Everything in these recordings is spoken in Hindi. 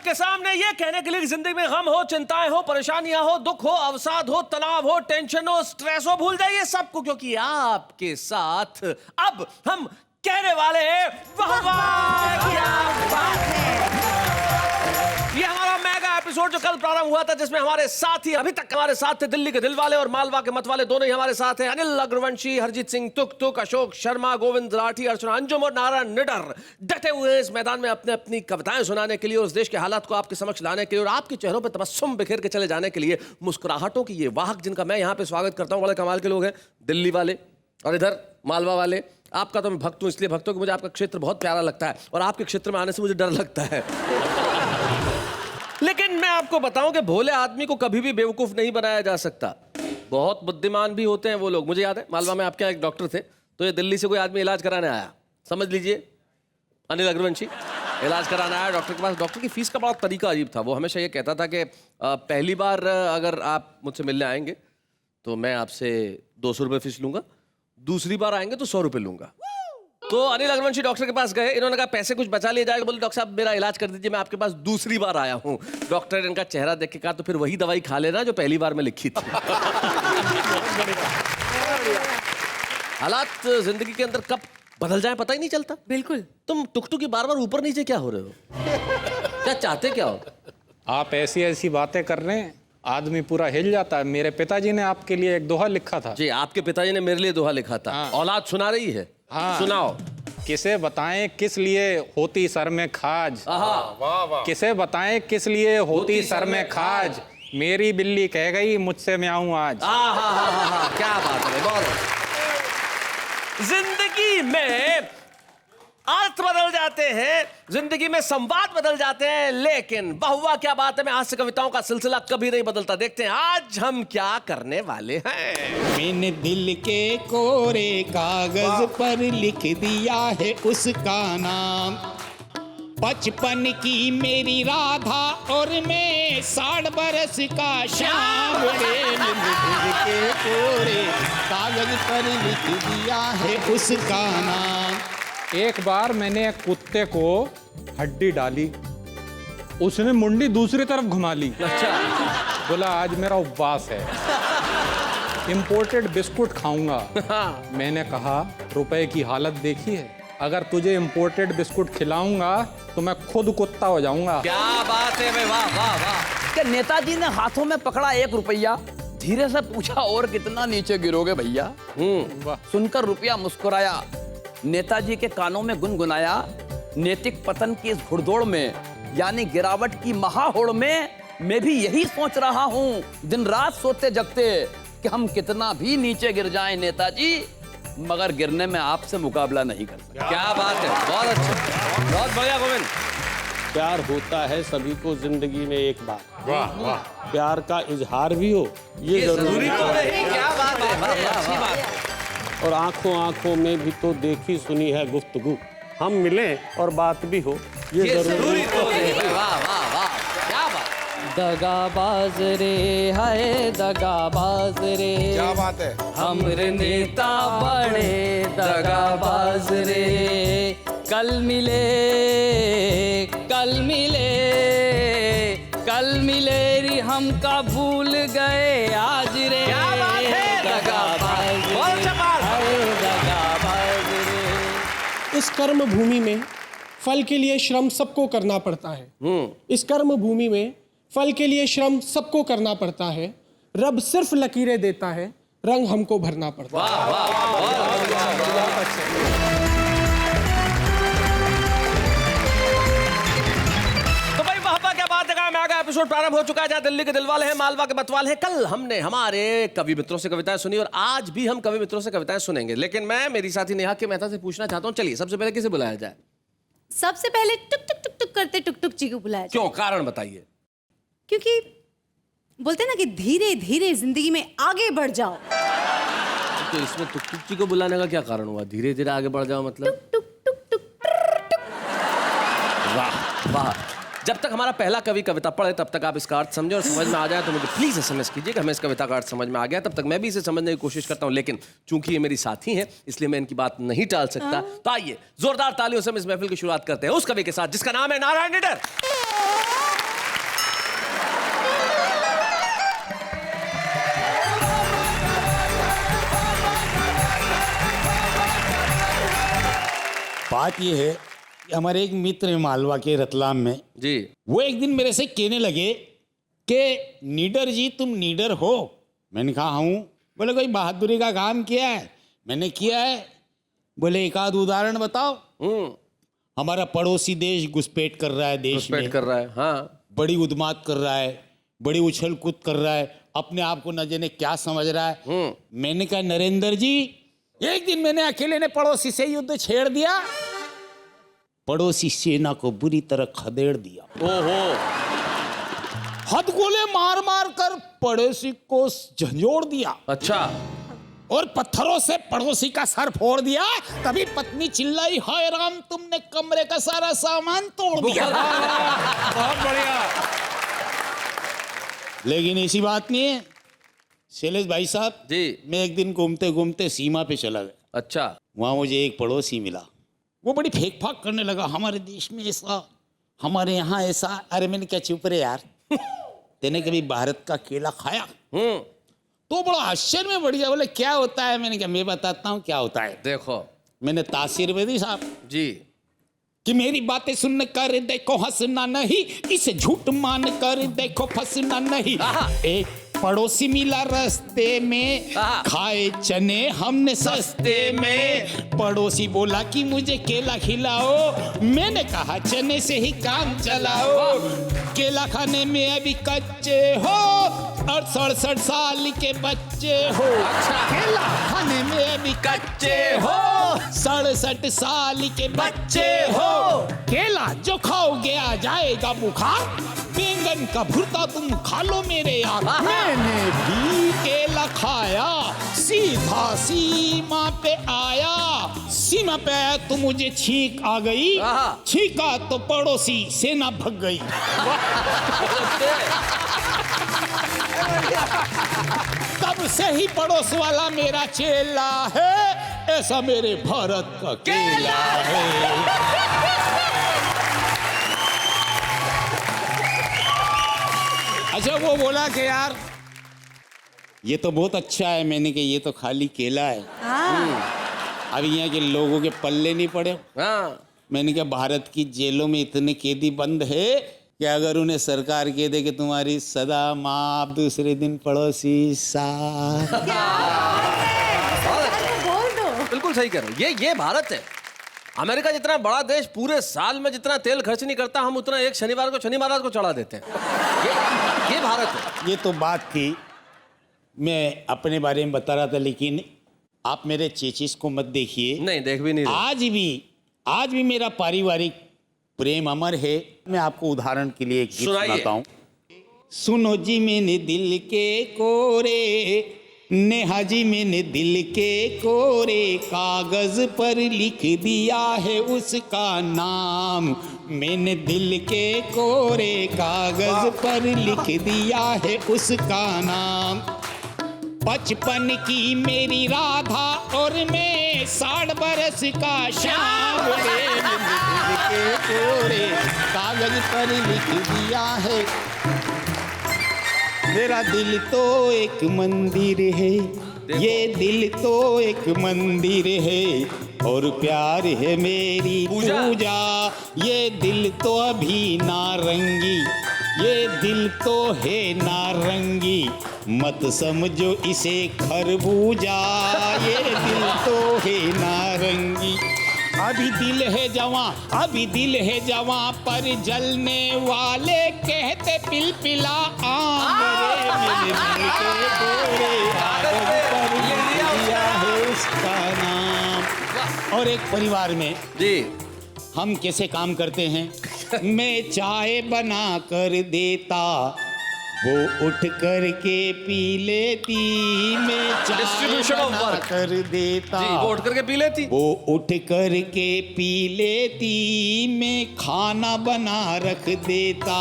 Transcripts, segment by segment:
आपके सामने ये कहने के लिए कि जिंदगी में गम हो, चिंताएं हो, परेशानियां हो, दुख हो, अवसाद हो, तनाव हो, टेंशन हो, स्ट्रेस हो, भूल जाइए सबको, क्योंकि आपके साथ अब हम कहने वाले हैं वाह वाह क्या बात है। ये हमारा मेगा एपिसोड जो कल प्रारंभ हुआ था, जिसमें हमारे साथी अभी तक हमारे साथ थे दिल्ली के दिल वाले और मालवा के मत वाले, दोनों ही हमारे साथ हैं। अनिल अग्रवंशी, हरजीत सिंह तुक तुक, अशोक शर्मा, गोविंद राठी, अर्चना अंजुम और नारायण निडर डटे हुए हैं इस मैदान में अपने अपनी कविताएं सुनाने के लिए और उस देश के हालात को आपके समक्ष लाने के लिए और आपके चेहरों पर तबस्सुम बिखेर के चले जाने के लिए, मुस्कुराहटों की ये वाहक जिनका मैं यहाँ पे स्वागत करता हूँ। बड़े कमाल के लोग हैं, दिल्ली वाले और इधर मालवा वाले। आपका तो मैं भक्त हूँ, इसलिए भक्त हूँ कि मुझे आपका क्षेत्र बहुत प्यारा लगता है और आपके क्षेत्र में आने से मुझे डर लगता है। लेकिन मैं आपको बताऊं कि भोले आदमी को कभी भी बेवकूफ नहीं बनाया जा सकता। बहुत बुद्धिमान भी होते हैं वो लोग। मुझे याद है मालवा में आपके एक डॉक्टर थे, तो ये दिल्ली से कोई आदमी इलाज कराने आया, समझ लीजिए अनिल अग्रवंशी इलाज कराने आया डॉक्टर के पास। डॉक्टर की फीस का बड़ा तरीका अजीब था। वो हमेशा ये कहता था कि पहली बार अगर आप मुझसे मिलने आएंगे तो मैं आपसे 200 रुपये फीस लूंगा, दूसरी बार आएंगे तो 100 रुपये लूंगा। तो अनिल अग्रवंशी डॉक्टर के पास गए, इन्होंने कहा पैसे कुछ बचा लिए जाएगा। बोले डॉक्टर साहब मेरा इलाज कर दीजिए, मैं आपके पास दूसरी बार आया हूँ। डॉक्टर ने इनका चेहरा देख के कहा तो फिर वही दवाई खा लेना जो पहली बार में लिखी थी। हालात जिंदगी के अंदर कब बदल जाए पता ही नहीं चलता। बिल्कुल। तुम टुकटुकी बार बार ऊपर नीचे क्या हो रहे हो? क्या चाहते क्या हो? आप ऐसी ऐसी बातें कर रहे हैं, आदमी पूरा हिल जाता है। मेरे पिताजी ने आपके लिए एक दोहा लिखा था। जी, आपके पिताजी ने मेरे लिए दोहा लिखा था। हाँ। औलाद सुना रही है। हाँ। सुनाओ। किसे बताएं किस लिए होती सर में खाज, किसे बताएं किस लिए होती सर में खाज, मेरी बिल्ली कह गई मुझसे म्याऊं आज। क्या बात है, बहुत। जिंदगी में अर्थ बदल जाते हैं, जिंदगी में संवाद बदल जाते हैं, लेकिन बहुआ क्या बात है, मैं हास्य कविताओं का सिलसिला कभी नहीं बदलता। देखते हैं आज हम क्या करने वाले हैं। मैंने दिल के कोरे कागज पर लिख दिया है उसका नाम, बचपन की मेरी राधा और मैं 60 बरस का श्याम। मैंने दिल के कोरे कागज पर लिख दिया है उसका नाम। एक बार मैंने एक कुत्ते को हड्डी डाली, उसने मुंडी दूसरी तरफ घुमा ली। अच्छा। बोला आज मेरा उपवास है, इंपोर्टेड बिस्कुट खाऊंगा। मैंने कहा रुपए की हालत देखी है, अगर तुझे इंपोर्टेड बिस्कुट खिलाऊंगा तो मैं खुद कुत्ता हो जाऊंगा। क्या बात है भाई, वाह वाह वाह। कि नेताजी ने हाथों में पकड़ा 1 रुपया, धीरे से पूछा और कितना नीचे गिरोगे भैया। सुनकर रुपया मुस्कुराया, नेताजी के कानों में गुनगुनाया, नैतिक पतन की इस घुड़दौड़ में यानी गिरावट की महाहोड़ में मैं भी यही सोच रहा हूँ दिन रात सोते जगते कि हम कितना भी नीचे गिर जाएं नेताजी, मगर गिरने में आपसे मुकाबला नहीं कर सकते। क्या बात है, बहुत अच्छा, बहुत बढ़िया गोविंद। प्यार होता है सभी को जिंदगी में एक बार। वाह वाह। प्यार का इजहार भी हो ये जरूरी तो नहीं। क्या बात है, बड़ी अच्छी बात है। और आंखों आंखों में भी तो देखी सुनी है गुफ्तगू, हम मिलें और बात भी हो ये जरूरी तो नहीं। वाह वाह वाह, क्या बात। दगाबाज रे हाय दगाबाज रे, क्या बात है। हमरे नेता बड़े दगाबाज रे, कल मिले कल मिले कल मिले री हमका भूल गए आज रे। क्या बात है, दगाबाज बहुत अच्छा बात। हाय दगाबाज रे। इस कर्म भूमि में फल के लिए श्रम सबको करना पड़ता है। इस कर्म भूमि में फल के लिए श्रम सबको करना पड़ता है, रब सिर्फ लकीरें देता है, रंग हमको भरना पड़ता है। तो भाई वाह क्या बात है। मेगा एपिसोड प्रारंभ हो चुका है, जहाँ दिल्ली के दिलवाले हैं, मालवा के मतवाले हैं। कल हमने हमारे कवि मित्रों से कविताएं सुनी और आज भी हम कवि मित्रों से कविताएं सुनेंगे, लेकिन मैं मेरी साथी नेहा के मेहता से पूछना चाहता हूँ, चलिए सबसे पहले किसे बुलाया जाए? सबसे पहले टुक टुक टुक टुक करते टुक टुक जी को बुलाया जाए। क्यों, कारण बताइए। क्योंकि बोलते हैं ना कि धीरे धीरे जिंदगी में आगे बढ़ जाओ। तो इसमें टुक टुक जी को बुलाने का क्या कारण हुआ? धीरे धीरे आगे बढ़ जाओ मतलब? टुक टुक टुक टुक टुक। वाह वाह। जब तक हमारा पहला कवि कविता पढ़े तब तक आप इसका अर्थ समझे और समझ में आ जाए तो मुझे प्लीज एसएमएस कीजिए कि हमें इस कविता का अर्थ समझ में आ गया। तब तक मैं भी इसे समझने की कोशिश करता हूं, लेकिन चूंकि ये मेरी साथी हैं इसलिए मैं इनकी बात नहीं टाल सकता। तो आइए जोरदार तालियों से हम इस महफिल की शुरुआत करते हैं उस कवि के साथ जिसका नाम है नारायण निडर। बात ये है कि हमारे एक मित्र हैं मालवा के रतलाम में, जी वो एक दिन मेरे से कहने लगे कि नीडर जी तुम नीडर हो। मैंने कहा हूँ। बोले कोई बहादुरी का काम किया है? मैंने किया है। बोले एक आध उदाहरण बताओ। हमारा पड़ोसी देश घुसपैठ कर रहा है, देश में कर रहा है, हाँ बड़ी उद्मात कर रहा है, बड़ी उछल कूद कर रहा है, अपने आप को न जाने क्या समझ रहा है। मैंने कहा नरेंद्र जी, एक दिन मैंने अकेले ने पड़ोसी से युद्ध छेड़ दिया, पड़ोसी सेना को बुरी तरह खदेड़ दिया। ओहो, हथगोले मार मार कर पड़ोसी को झंझोड़ दिया। अच्छा, और पत्थरों से पड़ोसी का सर फोड़ दिया। तभी पत्नी चिल्लाई, हाय राम तुमने कमरे का सारा सामान तोड़ दिया। बहुत बढ़िया। लेकिन ऐसी बात नहीं है शैलेश भाई साहब जी, मैं एक दिन घूमते घूमते सीमा पे चला गया। अच्छा, वहां मुझे एक पड़ोसी मिला, वो बड़ी फेंक फाक करने लगा, हमारे देश में ऐसा, हमारे यहाँ ऐसा। अरे मैंने क्या चुप रहे यार, तेने कभी भारत का केला खाया? तो बड़ा आश्चर्य में बढ़ गया। बोले क्या होता है? मैंने कहा मैं बताता हूँ क्या होता है। देखो मैंने तासीर में दी साहब जी, कि मेरी बातें सुन कर देखो हंसना नहीं, इसे झूठ मान कर देखो फंसना नहीं। एक पड़ोसी मिला रास्ते में, खाए चने हमने सस्ते में। पड़ोसी बोला कि मुझे केला खिलाओ, मैंने कहा चने से ही काम चलाओ। केला खाने में अभी कच्चे हो और 67 साल के बच्चे हो। केला खाने में अभी कच्चे हो, 67 साल के बच्चे हो। केला जो खाओगे आ जाएगा बुखार, बैंगन का भुर्ता तुम खा लो मेरे यार। मैंने भी केला खाया, सीधा सीमा पे आया। सीमा पे आया तो मुझे छींक आ गई, छींका तो पड़ोसी सेना भग गई। तब से ही पड़ोस वाला मेरा चेला है, ऐसा मेरे भारत का केला है। अच्छा वो बोला कि यार ये तो बहुत अच्छा है। मैंने कहा ये तो खाली केला है, अब यहाँ के लोगों के पल्ले नहीं पड़े। मैंने कहा भारत की जेलों में इतने कैदी बंद है कि अगर उन्हें सरकार कह दे कि तुम्हारी सदा माफ, दूसरे दिन पड़ोसी साथ। बोल दो। बिल्कुल सही कह रहे हो। ये भारत है। अमेरिका जितना बड़ा देश पूरे साल में जितना तेल खर्च नहीं करता, हम उतना एक शनिवार को शनि महाराज को चढ़ा देते हैं। ये भारत है। ये तो बात थी, मैं अपने बारे में बता रहा था, लेकिन आप मेरे चेचिस को मत देखिए। नहीं, देख भी नहीं रहे। आज भी मेरा पारिवारिक प्रेम अमर है। मैं आपको उदाहरण के लिए एक गीत सुनाता हूँ। सुनो जी मैंने दिल के कोरे, नेहा जी मैंने दिल के कोरे, कागज पर लिख दिया है उसका नाम। मैंने दिल के कोरे कागज पर लिख दिया है उसका नाम। बचपन की मेरी राधा और मैं 60 बरस का श्याम। मैंने दिल के कोरे कागज पर लिख दिया है। मेरा दिल तो एक मंदिर है, ये दिल तो एक मंदिर है, और प्यार है मेरी पूजा। ये दिल तो अभी नारंगी, ये दिल तो है नारंगी, मत समझो इसे खरबूजा। ये दिल तो है नारंगी। अभी दिल है जवां, अभी दिल है जवां, पर जलने वाले कहते पिलपिला आम। मेरे दिल के कोरे कागज पर लिख दिया है उसका नाम। और एक परिवार में जी हम कैसे काम करते हैं। मैं चाय बना कर देता, वो उठ कर के पी लेती। मैं चाय बना कर देता, वो उठ करके पी लेती। वो उठ कर के पी लेती। मैं खाना बना रख देता,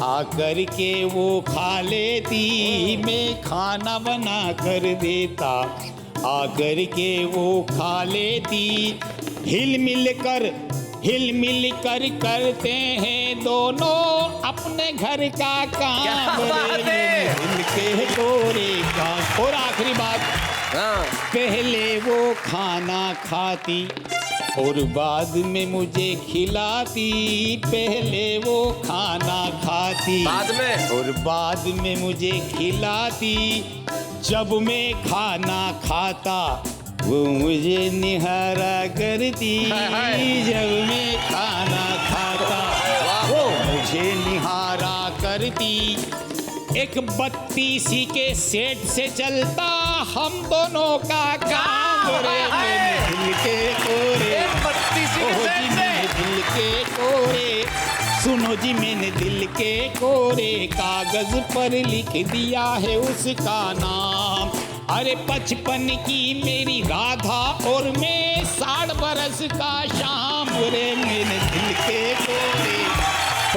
आकर के वो खा लेती। मैं खाना बना कर देता, आकर के वो खा लेती। हिल मिल कर करते हैं दोनों अपने घर का काम। दिल के कोरे का। और आखिरी बात, पहले वो खाना खाती और बाद में मुझे खिलाती, पहले वो खाना खाती बाद में और बाद में मुझे खिलाती, जब मैं खाना खाता वो मुझे निहारा करती, जब मैं खाना खाता वो मुझे निहारा करती। एक 32 के सेट से चलता हम दोनों का काम रे, मैंने दिल के कोरे, ओह जी मैंने दिल के कोरे, सुनो जी मैंने दिल के कोरे, कागज पर लिख दिया है उसका नाम। अरे 55 की मेरी राधा और मैं 60 बरस का श्याम रे, मैंने दिल के कोरे,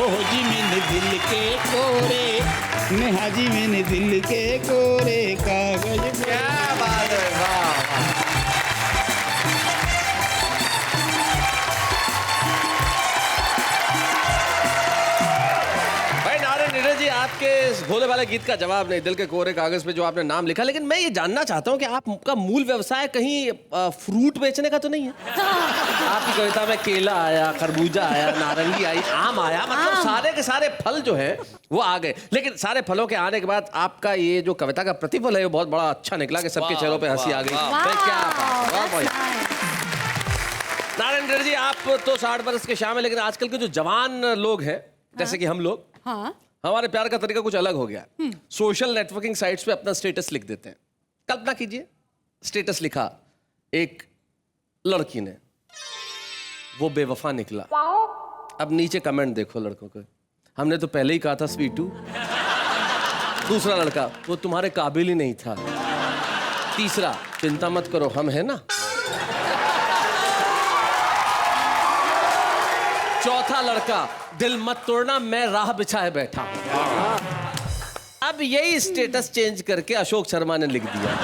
ओह जी मैंने दिल के कोरे, नेहा जी मैंने दिल के कोरे, कागज। क्या बात है, वाह भाई नारायण नीरज जी, आपके इस भोले वाले गीत का जवाब नहीं, दिल के कोरे कागज पे जो आपने नाम लिखा। लेकिन मैं ये जानना चाहता हूँ कि आपका मूल व्यवसाय कहीं फ्रूट बेचने का तो नहीं है? आपकी कविता में केला आया, खरबूजा आया, नारंगी आई, आम आया, मतलब सारे के सारे फल जो है वो आ गए। लेकिन सारे फलों के आने के बाद आपका ये जो कविता का प्रतिफल है वो बहुत बड़ा अच्छा निकला कि सबके चेहरों पे हंसी आ गई। क्या बात है नारायण नीरज जी, आप तो 60 बरस के श्याम है, लेकिन आजकल के जो जवान लोग हैं जैसे कि हम लोग, हमारे प्यार का तरीका कुछ अलग हो गया। सोशल नेटवर्किंग साइट्स पे अपना स्टेटस लिख देते हैं। कल्पना कीजिए, स्टेटस लिखा एक लड़की ने, वो बेवफा निकला। अब नीचे कमेंट देखो लड़कों के, हमने तो पहले ही कहा था स्वीटू। दूसरा लड़का, वो तुम्हारे काबिल ही नहीं था। तीसरा, चिंता मत करो हम है ना। चौथा लड़का, दिल मत तोड़ना मैं राह बिछाए बैठा हूं। अब यही स्टेटस चेंज करके अशोक शर्मा ने लिख दिया।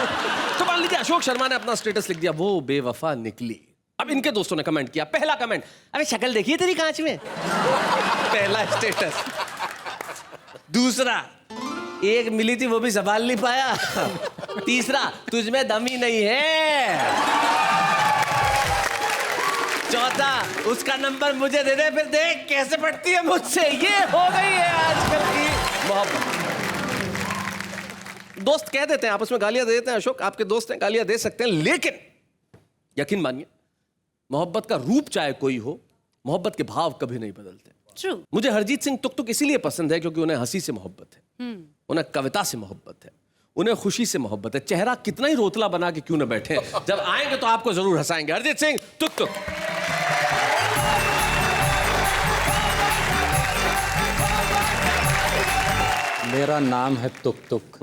तो मान लीजिए अशोक शर्मा ने अपना स्टेटस लिख दिया, वो बेवफा निकली। अब इनके दोस्तों ने कमेंट किया। पहला कमेंट, अबे शक्ल देखिए तेरी कांच में। पहला स्टेटस। दूसरा, एक मिली थी वो भी संभाल नहीं पाया। तीसरा, तुझमें दम ही नहीं है। चौथा, उसका नंबर मुझे दे दे, फिर देख कैसे पटती है मुझसे। ये हो गई है आजकल की मोहब्बत। दोस्त कह देते हैं, आपस में गालियां दे देते हैं। अशोक, आपके दोस्त हैं, गालियां दे सकते हैं, लेकिन यकीन मानिए मोहब्बत का रूप चाहे कोई हो, मोहब्बत के भाव कभी नहीं बदलते। True. मुझे हरजीत सिंह तुक तुक इसीलिए पसंद है क्योंकि उन्हें हंसी से मोहब्बत है, उन्हें कविता से मोहब्बत है, उन्हें खुशी से मोहब्बत है। चेहरा कितना ही रोतला बना के क्यों न बैठे, जब आएंगे तो आपको जरूर हंसाएंगे। हरजीत सिंह तुक तुक। मेरा नाम है तुक तुक,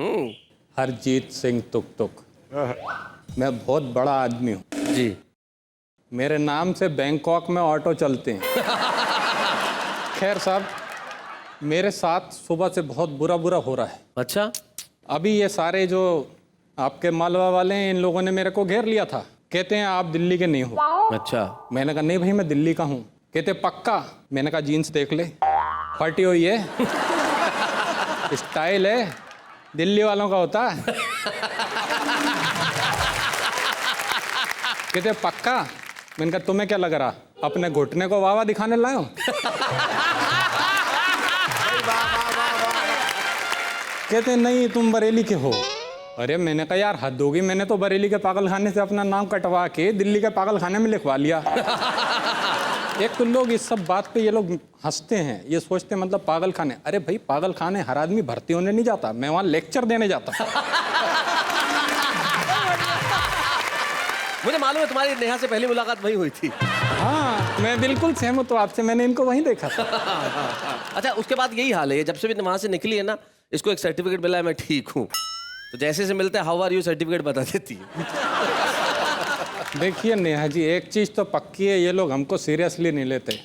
हरजीत सिंह तुक तुक। मैं बहुत बड़ा आदमी हूँ जी। मेरे नाम से बैंकॉक में ऑटो चलते हैं। खैर साहब, मेरे साथ सुबह से बहुत बुरा हो रहा है। अच्छा, अभी ये सारे जो आपके मालवा वाले हैं, इन लोगों ने मेरे को घेर लिया था। कहते हैं आप दिल्ली के नहीं हो। अच्छा। मैंने कहा नहीं भाई, मैं दिल्ली का हूँ। कहते पक्का? मैंने कहा जीन्स देख ले, फटी हुई है। स्टाइल है, दिल्ली वालों का होता है। कहते पक्का? मैंने कहा तुम्हें क्या लग रहा, अपने घुटने को वावा दिखाने लाए हो? कहते नहीं तुम बरेली के हो। अरे मैंने कहा यार हद होगी, मैंने तो बरेली के पागल खाने से अपना नाम कटवा के दिल्ली के पागल खाने में लिखवा लिया। एक तो लोग इस सब बात पे ये लोग हंसते हैं, ये सोचते हैं मतलब पागल खाने। अरे भाई पागल खाने हर आदमी भर्ती होने नहीं जाता, मैं वहाँ लेक्चर देने जाता। मुझे मालूम है तुम्हारी नेहा से पहली मुलाकात वही हुई थी। हाँ मैं बिल्कुल सहमत हूँ आपसे, मैंने इनको वहीं देखा था। अच्छा, उसके बाद यही हाल है, जब से भी वहां से निकली है ना, इसको एक सर्टिफिकेट मिला है मैं ठीक हूँ, तो जैसे से मिलते हैं हाउ आर यू सर्टिफिकेट बता देती है। देखिए नेहा जी, एक चीज़ तो पक्की है, ये लोग हमको सीरियसली नहीं लेते।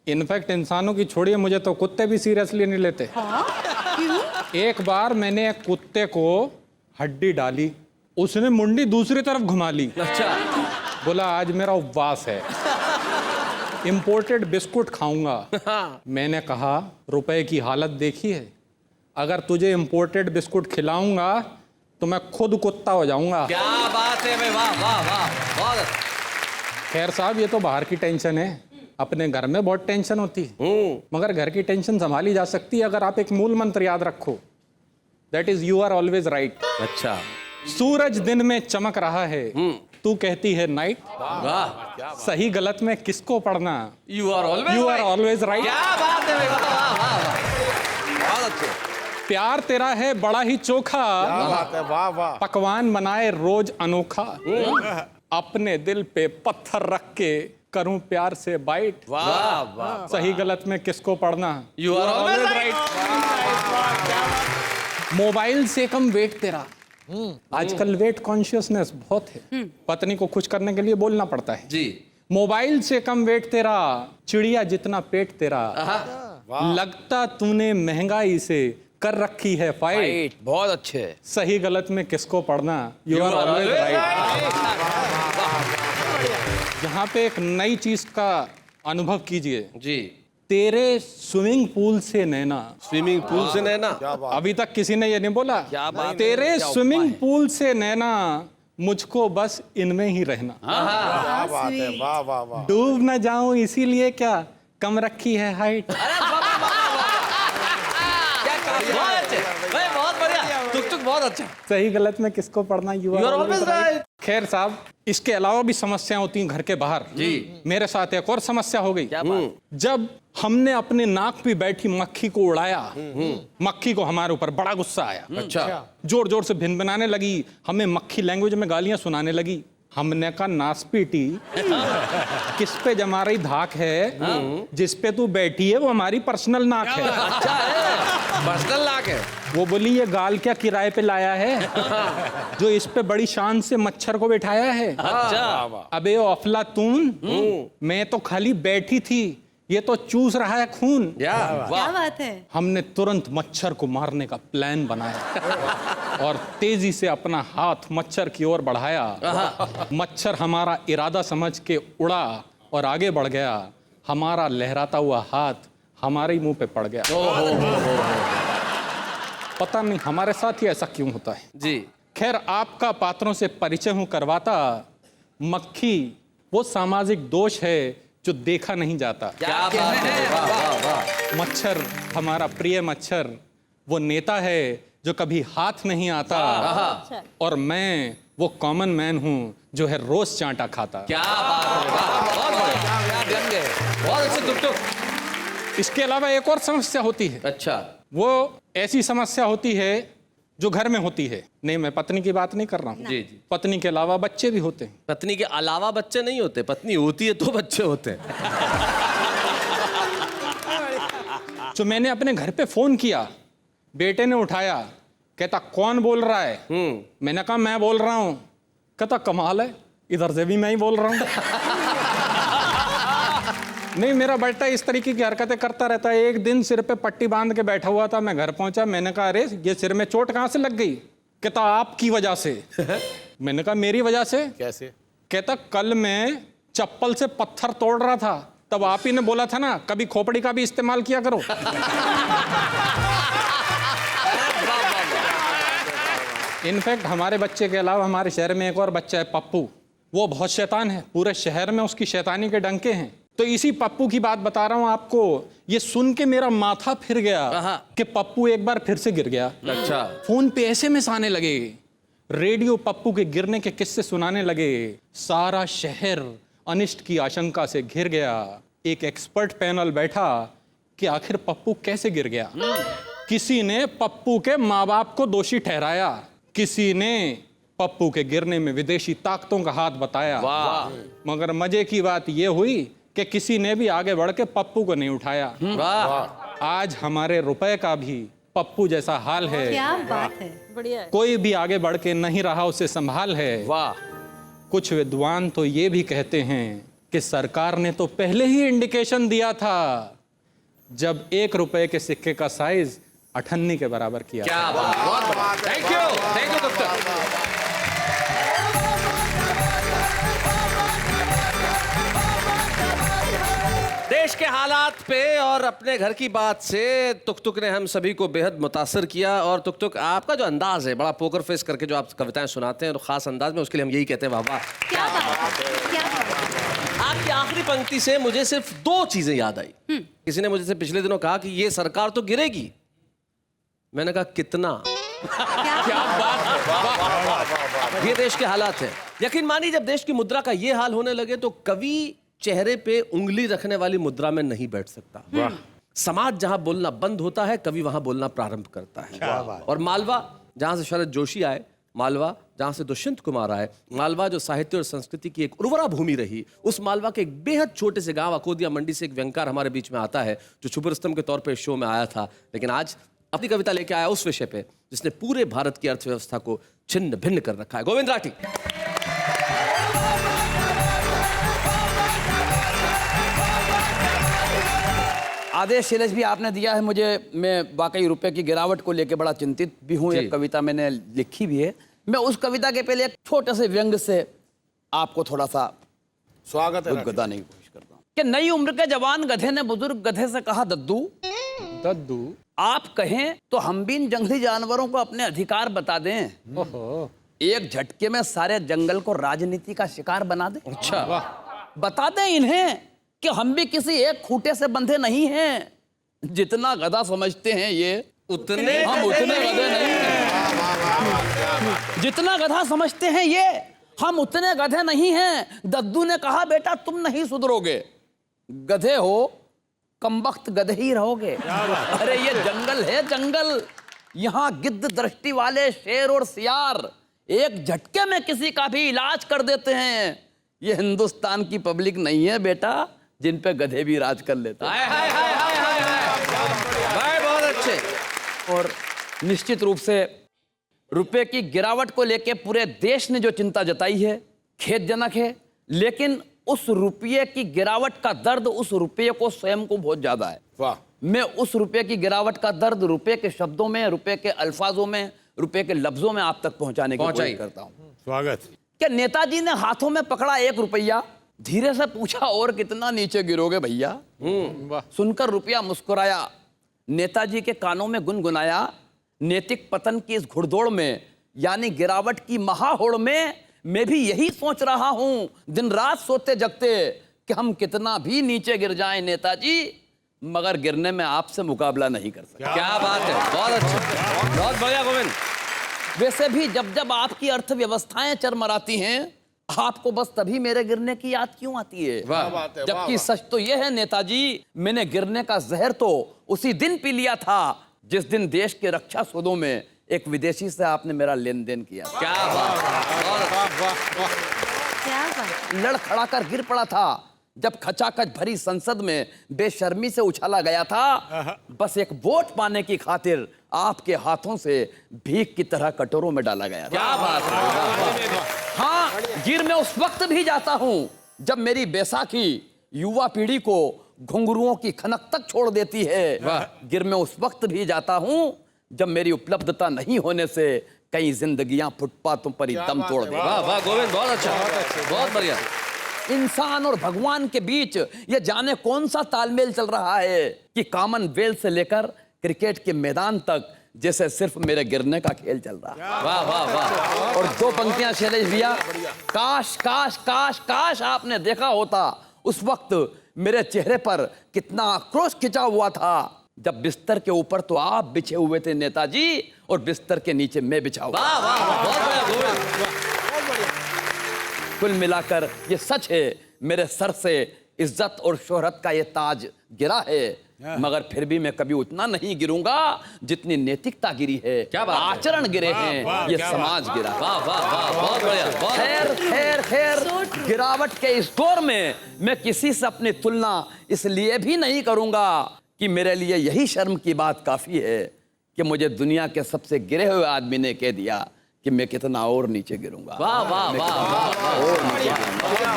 इनफैक्ट इंसानों की छोड़िए, मुझे तो कुत्ते भी सीरियसली नहीं लेते। एक बार मैंने एक कुत्ते को हड्डी डाली, उसने मुंडी दूसरी तरफ घुमा ली। अच्छा। बोला आज मेरा उपवास है, इंपोर्टेड बिस्कुट खाऊंगा। मैंने कहा रुपए की हालत देखी है, अगर तुझे इंपोर्टेड बिस्कुट खिलाऊंगा तो मैं खुद कुत्ता हो जाऊंगा। क्या बात है भाई, वाह वाह वाह, बहुत अच्छा। खैर साहब, ये तो बाहर की टेंशन है, अपने घर में बहुत टेंशन होती है, मगर घर की टेंशन संभाली जा सकती है अगर आप एक मूल मंत्र याद रखो, that is you are always right. अच्छा, सूरज दिन में चमक रहा है, तू कहती है नाइट, वाह, सही गलत में किसको पढ़ना, यू आर ऑलवेज राइट। क्या बात है भाई, वाह वाह वाह वाह, बहुत अच्छे। प्यार तेरा है बड़ा ही चोखा, वाह वाह। पकवान बनाए रोज अनोखा, अपने दिल पे पत्थर रख के करूं प्यार से बाइट, वाह वाह, सही गलत में किसको पढ़ना, you are always right. Mobile से कम वेट तेरा, आजकल वेट कॉन्शियसनेस बहुत है, पत्नी को खुश करने के लिए बोलना पड़ता है जी। मोबाइल से कम वेट तेरा, चिड़िया जितना पेट तेरा, लगता तूने महंगाई से कर रखी है फाइट, बहुत अच्छे। सही गलत में किसको पढ़ना, यू आर ऑलवेज राइट। यहाँ पे एक नई चीज का अनुभव कीजिए जी। तेरे स्विमिंग पूल से नैना, स्विमिंग पूल से नैना, अभी तक किसी ने ये नहीं बोला, क्या बात, तेरे स्विमिंग पूल से नैना, मुझको बस इनमें ही रहना, क्या बात है, वाह वाह वाह। डूब न जाऊं इसीलिए क्या कम रखी है हाइट। बहुत अच्छे भाई, बहुत बढ़िया, टुक टुक बहुत अच्छा। सही गलत में किसको पढ़ना, you You are are always always right। Right. खैर साहब, इसके अलावा भी समस्याएं होती हैं घर के बाहर जी। मेरे साथ एक और समस्या हो गई, जब हमने अपने नाक पे बैठी मक्खी को उड़ाया, मक्खी को हमारे ऊपर बड़ा गुस्सा आया, अच्छा, जोर जोर से भिनभिनाने लगी, हमें मक्खी लैंग्वेज में गालियां सुनाने लगी। हमने कहा नासपीटी, किस पे जमा रही धाक है, जिस पे तू बैठी है वो हमारी पर्सनल नाक है। अच्छा है, पर्सनल नाक है। वो बोली ये गाल क्या किराए पे लाया है जो इस पे बड़ी शान से मच्छर को बिठाया है। अच्छा, अबे ओ अफलातून, मैं तो खाली बैठी थी, ये तो चूस रहा है खून। क्या क्या बात है। हमने तुरंत मच्छर को मारने का प्लान बनाया और तेजी से अपना हाथ मच्छर की ओर बढ़ाया। मच्छर हमारा इरादा समझ के उड़ा और आगे बढ़ गया। हमारा लहराता हुआ हाथ हमारे ही मुंह पे पड़ गया। पता नहीं हमारे साथ ही ऐसा क्यों होता है जी। खैर, आपका पात्रों से परिचय हूं करवाता। मक्खी वो सामाजिक दोष है जो देखा नहीं जाता। क्या बात है, वाह वाह वाह। मच्छर हमारा प्रिय मच्छर वो नेता है जो कभी हाथ नहीं आता, और मैं वो कॉमन मैन हूँ जो है रोज चांटा खाता। क्या बात है, वाह, बहुत बढ़िया, बहुत अच्छे टुक टुक। इसके अलावा एक और समस्या होती है। अच्छा, वो ऐसी समस्या होती है जो घर में होती है। नहीं, मैं पत्नी की बात नहीं कर रहा हूँ, जी जी। पत्नी के अलावा बच्चे भी होते हैं। पत्नी के अलावा बच्चे नहीं होते, पत्नी होती है तो बच्चे होते हैं। जो मैंने अपने घर पे फोन किया, बेटे ने उठाया, कहता कौन बोल रहा है? मैंने कहा मैं बोल रहा हूँ। कहता कमाल है, इधर से भी मैं ही बोल रहा हूँ। नहीं, मेरा बेटा इस तरीके की हरकतें करता रहता है। एक दिन सिर पे पट्टी बांध के बैठा हुआ था, मैं घर पहुंचा, मैंने कहा अरे ये सिर में चोट कहाँ से लग गई? कहता आपकी वजह से। मैंने कहा मेरी वजह से? कैसे? कहता कल मैं चप्पल से पत्थर तोड़ रहा था, तब आप ही ने बोला था ना कभी खोपड़ी का भी इस्तेमाल किया करो। इनफैक्ट हमारे बच्चे के अलावा हमारे शहर में एक और बच्चा है पप्पू। वो बहुत शैतान है, पूरे शहर में उसकी शैतानी के डंके हैं। तो इसी पप्पू की बात बता रहा हूं आपको। ये सुन के मेरा माथा फिर गया कि पप्पू एक बार फिर से गिर गया। अच्छा, फोन पे एसएमएस आने लगे, रेडियो पप्पू के गिरने के किस्से सुनाने लगे। सारा शहर अनिष्ट की आशंका से घिर गया। एक एक्सपर्ट पैनल बैठा कि आखिर पप्पू कैसे गिर गया। किसी ने पप्पू के माँ बाप को दोषी ठहराया, किसी ने पप्पू के गिरने में विदेशी ताकतों का हाथ बताया। मगर मजे की बात यह हुई कि किसी ने भी आगे बढ़ के पप्पू को नहीं उठाया। आज हमारे रुपए का भी पप्पू जैसा हाल है। क्या बात है, बढ़िया है। कोई भी आगे बढ़ के नहीं रहा उसे संभाल है। वाह। कुछ विद्वान तो ये भी कहते हैं कि सरकार ने तो पहले ही इंडिकेशन दिया था जब 1 रुपए के सिक्के का साइज 98 के बराबर किया। क्या बात, बहुत बढ़िया। Thank you doctor. देश के हालात पे और अपने घर की बात से तुक तुक ने हम सभी को बेहद मुतासर किया। और तुक तुक, आपका जो अंदाज है, बड़ा पोकर फेस करके जो आप कविताएं सुनाते हैं और खास अंदाज में, उसके लिए हम यही कहते हैं वाह वाह। क्या बात है, क्या बात है। आपकी आखिरी पंक्ति से मुझे सिर्फ 2 चीजें याद आई। किसी ने मुझे से पिछले दिनों कहा कि ये सरकार तो गिरेगी। मैंने कहा कितना। क्या ये देश के हालात हैं। यकीन मानिए, जब देश की मुद्रा का ये हाल होने लगे तो कवि चेहरे पे उंगली रखने वाली मुद्रा में नहीं बैठ सकता। समाज जहां बोलना बंद होता है, कवि वहां बोलना प्रारंभ करता है। और मालवा, जहां से शरद जोशी आए, मालवा जहां से दुष्यंत कुमार आए, मालवा जो साहित्य और संस्कृति की एक उर्वरा भूमि रही, उस मालवा के एक बेहद छोटे से गांव अकोदिया मंडी से एक व्यंगकार हमारे बीच में आता है जो छुप रुस्तम के तौर पे शो में आया था, लेकिन आज अपनी कविता लेके आया उस विषय पे जिसने पूरे भारत की अर्थव्यवस्था को छिन्न भिन्न कर रखा है। गोविंद राठी। आदेश शैलेश भी आपने दिया है मुझे। मैं वाकई रुपए की गिरावट को लेकर बड़ा चिंतित भी हूँ। एक कविता मैंने लिखी भी है। मैं उस कविता के पहले एक छोटे से व्यंग से आपको थोड़ा सा स्वागत है। उद्गताने की कोशिश करता हूँ कि नई उम्र के जवान गधे ने बुजुर्ग गधे से कहा, दद्दू दद्दू आप कहें तो हम भी इन जंगली जानवरों को अपने अधिकार बता दें। ओहो, एक झटके में सारे जंगल को राजनीति का शिकार बना दें। अच्छा, बता दें इन्हें कि हम भी किसी एक खूंटे से बंधे नहीं हैं। जितना गधा समझते हैं ये उतने हम उतने गधे नहीं हैं। जितना गधा समझते हैं ये हम उतने गधे नहीं हैं। दद्दू ने कहा, बेटा तुम नहीं सुधरोगे, गधे हो कमबख्त गधे ही रहोगे। अरे ये जंगल है जंगल, यहाँ गिद्ध दृष्टि वाले शेर और सियार एक झटके में किसी का भी इलाज कर देते हैं। ये हिंदुस्तान की पब्लिक नहीं है बेटा जिन पे गधे भी राज कर लेते हैं। भाई बहुत अच्छे। और निश्चित रूप से रुपए की गिरावट को लेकर पूरे देश ने जो चिंता जताई है खेदजनक है, लेकिन उस रुपये की गिरावट का दर्द उस रुपये को स्वयं को बहुत ज्यादा है। वाह। मैं उस रुपये की गिरावट का दर्द रुपये के शब्दों में, रुपये के अल्फाजों में, रुपये के लफ्जों में आप तक पहुंचाने की कोशिश करता हूं। स्वागत। कि नेताजी ने हाथों में पकड़ा 1 रुपया, धीरे से पूछा और कितना नीचे गिरोगे भैया। सुनकर रुपया मुस्कुराया, नेताजी के कानों में गुनगुनाया, नैतिक पतन की इस घुड़दौड़ में यानी गिरावट की महाहोड़ में मैं भी यही सोच रहा हूं दिन रात सोते जगते कि हम कितना भी नीचे गिर जाएं नेताजी, मगर गिरने में आपसे मुकाबला नहीं कर सकते। क्या बात है, बहुत अच्छा, बहुत बढ़िया गोविंद। वैसे भी जब जब आपकी अर्थव्यवस्थाएं चरमराती हैं, आपको बस तभी मेरे गिरने की याद क्यों आती है? जबकि सच तो यह है नेताजी, मैंने गिरने का जहर तो उसी दिन पी लिया था जिस दिन देश के रक्षा सौदों में एक विदेशी से आपने मेरा लेन देन किया। क्या बात, क्या बात। लड़ खड़ा कर गिर पड़ा था जब खचाखच भरी संसद में बेशर्मी से उछाला गया था, बस एक वोट पाने की खातिर आपके हाथों से भीख की तरह कटोरों में डाला गया। क्या बात है। हाँ, गिर मैं उस वक्त भी जाता हूं जब मेरी बैसाखी युवा पीढ़ी को घुंघरुओं की खनक तक छोड़ देती है। गिर मैं उस वक्त भी जाता हूं जब मेरी उपलब्धता नहीं होने से कई जिंदगियां फुटपाथों पर ही दम तोड़ देती। वाह वाह गोविंद, बहुत अच्छा, बहुत बढ़िया। इंसान और भगवान के बीच ये जाने कौन सा तालमेल चल रहा है कि कॉमनवेल्थ से लेकर क्रिकेट के मैदान तक जैसे सिर्फ मेरे गिरने का खेल चल रहा है। वाह वाह वाह। और 2 पंक्तियां शैलेश भैया, काश काश काश काश आपने देखा होता उस वक्त मेरे चेहरे पर कितना आक्रोश खिंचा हुआ था जब बिस्तर के ऊपर तो आप बिछे हुए थे नेताजी और बिस्तर के नीचे मैं बिछा हुआ। वाह वाह, बहुत बढ़िया गोविंद। कुल मिलाकर ये सच है, मेरे सर से इज्जत और शोहरत का ये ताज गिरा है, मगर फिर भी मैं कभी उतना नहीं गिरूंगा जितनी नैतिकता गिरी है। क्या बात है। आचरण गिरे हैं, ये समाज गिरा। वाह वाह वाह, बहुत बढ़िया, बहुत खैर खैर खैर, गिरावट के इस दौर में मैं किसी से अपनी तुलना इसलिए भी नहीं करूंगा कि मेरे लिए यही शर्म की बात काफी है कि मुझे दुनिया के सबसे गिरे हुए आदमी ने कह दिया कि मैं कितना और नीचे गिरूंगा। वाह वाह वाह, और नीचे गिरूंगा।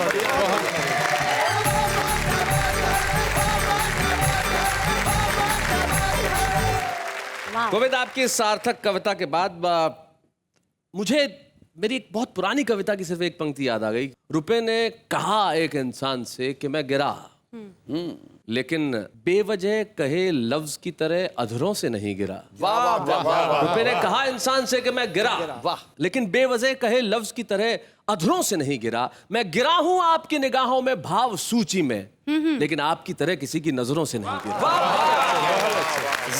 गोविंद, आपकी इस सार्थक कविता के बाद मुझे मेरी एक बहुत पुरानी कविता की सिर्फ एक पंक्ति याद आ गई। रुपए ने कहा एक इंसान से कि मैं गिरा, लेकिन बेवजह कहे लफ्ज की तरह अधरों से नहीं गिरा। रुपए ने कहा इंसान से कि मैं गिरा, वाह, लेकिन बेवजह कहे लफ्ज की तरह अधरों से नहीं गिरा। मैं गिरा हूं आपकी निगाहों में भाव सूची में, लेकिन आपकी तरह किसी की नजरों से नहीं गिरा।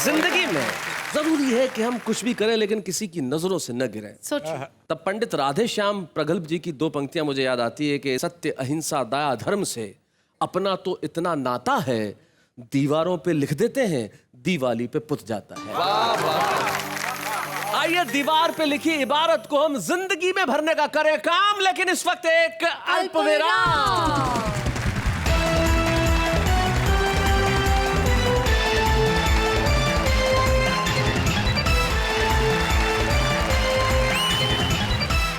जिंदगी में जरूरी है कि हम कुछ भी करें लेकिन किसी की नजरों से न गिरें। तब पंडित राधे श्याम प्रगल्भ जी की दो पंक्तियां मुझे याद आती है कि सत्य अहिंसा दया धर्म से अपना तो इतना नाता है, दीवारों पे लिख देते हैं दीवाली पे पुत जाता है। आइए दीवार पे लिखी इबारत को हम जिंदगी में भरने का करें काम, लेकिन इस वक्त एक अल्पविराम।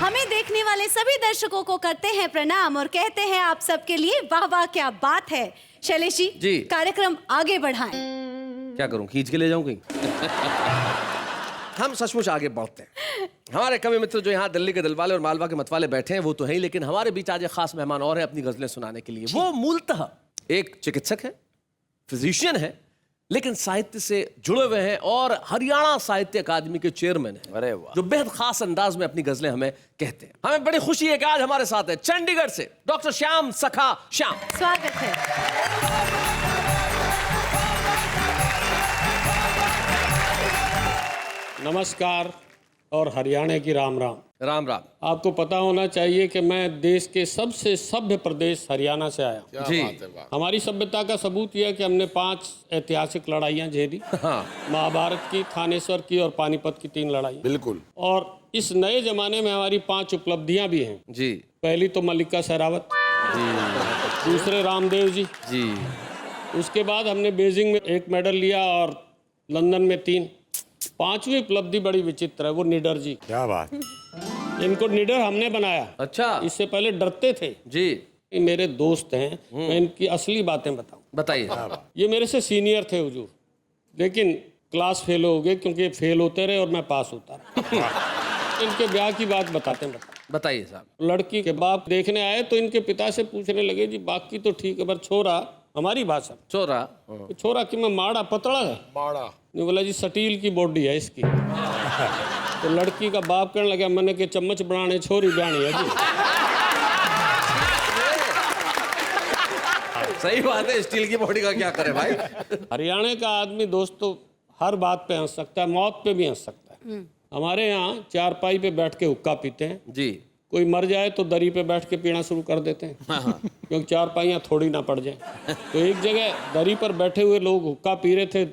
हमें देखने वाले सभी दर्शकों को करते हैं प्रणाम और कहते हैं आप सबके लिए वाह वाह क्या बात है। शैलेश जी, कार्यक्रम आगे बढ़ाएं। क्या करूं, खींच के ले जाऊं कहीं? हम सचमुच आगे बढ़ते हैं। हमारे कवि मित्र जो यहाँ दिल्ली के दिलवाले और मालवा के मतवाले बैठे हैं वो तो है ही, लेकिन हमारे बीच आज एक खास मेहमान और है अपनी गजलें सुनाने के लिए। वो मूलतः एक चिकित्सक है, फिजिशियन है, लेकिन साहित्य से जुड़े हुए हैं और हरियाणा साहित्य अकादमी के चेयरमैन हैं। अरे वाह, जो बेहद खास अंदाज में अपनी गजलें हमें कहते हैं। हमें बड़ी खुशी है कि आज हमारे साथ है चंडीगढ़ से डॉक्टर श्याम सखा श्याम। स्वागत है। नमस्कार और हरियाणा की राम राम। राम राम। आपको पता होना चाहिए कि मैं देश के सबसे सभ्य प्रदेश हरियाणा से आया। जी, हमारी सभ्यता का सबूत यह है कि हमने 5 ऐतिहासिक लड़ाइयाँ झेली। हाँ, महाभारत की, थानेश्वर की और पानीपत की 3 लड़ाई। बिल्कुल। और इस नए जमाने में हमारी 5 उपलब्धियां भी हैं। जी, पहली तो मल्लिका शेरावत, दूसरे रामदेव जी, उसके बाद हमने बीजिंग में 1 मेडल लिया और लंदन में 3। 5वीं उपलब्धि बड़ी विचित्र है, वो निडर जी। क्या बात। इनको निडर हमने बनाया। अच्छा, इससे पहले डरते थे जी। ये मेरे दोस्त हैं, मैं इनकी असली बातें बताऊं। बताइए। ये मेरे से सीनियर थे हुजूर, लेकिन क्लास फेल हो गए क्योंकि फेल होते रहे और मैं पास होता रहा। इनके ब्याह की बात बताइए साहब। लड़की के बाप देखने आए तो इनके पिता से पूछने लगे, जी बाकी तो ठीक है पर छोरा, हमारी भाषा छोरा, छोरा कि मैं माड़ा पतला है। माड़ा नहीं, बोला जी स्टील की बॉडी है इसकी। तो लड़की का बाप कहने लगा, मैंने के चम्मच बनाने छोरी ब्याणी है जी। सही बात है, स्टील की बॉडी का क्या करे भाई। हरियाणा का आदमी दोस्तों हर बात पे हंस सकता है, मौत पे भी हंस सकता है। हमारे यहाँ चारपाई पे बैठ के हुक्का पीते हैं जी। कोई मर जाए तो दरी पे बैठ के पीना शुरू कर देते हैं, क्योंकि चारपाइयाँ थोड़ी ना पड़ जाए। तो एक जगह दरी पर बैठे हुए लोग हुक्का पी रहे थे,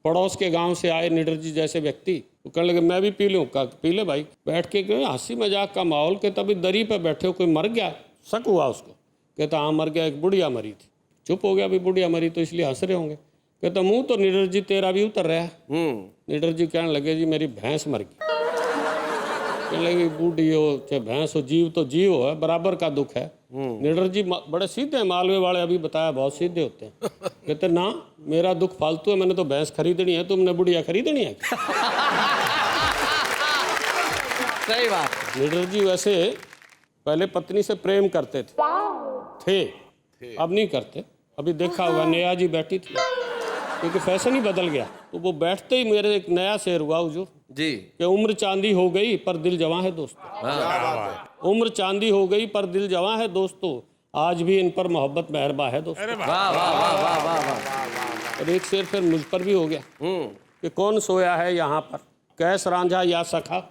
पड़ोस के गांव से आए निडर जी जैसे व्यक्ति, तो कहने लगे मैं भी पी लूँ हुक्का। पी ले भाई। बैठ के हंसी मजाक का माहौल के, तभी दरी पर बैठे हो कोई मर गया, शक हुआ उसको। कहता हाँ मर गया, एक बुढ़िया मरी थी। चुप हो गया, भाई बुढ़िया मरी तो इसलिए हंस रहे होंगे। कहता मुँह तो निडर जी तेरा भी उतर रहा है। निडर जी कहने लगे, जी मेरी भैंस मर गई। कहने लगे बूढ़ी हो चाहे भैंस हो, जीव तो जीव है, बराबर का दुख है। निडर जी बड़े सीधे हैं, मालवे वाले अभी बताया बहुत सीधे होते हैं। कहते ना मेरा दुख फालतू है, मैंने तो भैंस खरीदनी है, तुमने बुढ़िया खरीदनी है। सही बात। निडर जी वैसे पहले पत्नी से प्रेम करते थे, अब नहीं करते। अभी देखा होगा नेहा जी बैठी थी, क्योंकि फैशन ही बदल गया। तो वो बैठते ही मेरे एक नया शेर हुआ हुजूर जी कि उम्र चांदी हो गई पर दिल जवां है दोस्तों। उम्र चांदी हो गई पर दिल जवां है दोस्तों, आज भी इन पर मोहब्बत मेहरबा है दोस्तों। वाह वाह वाह वाह वाह वाह। और एक शेर फिर मुझ पर भी हो गया कि कौन सोया है यहाँ पर, कैस रांझा या सखा,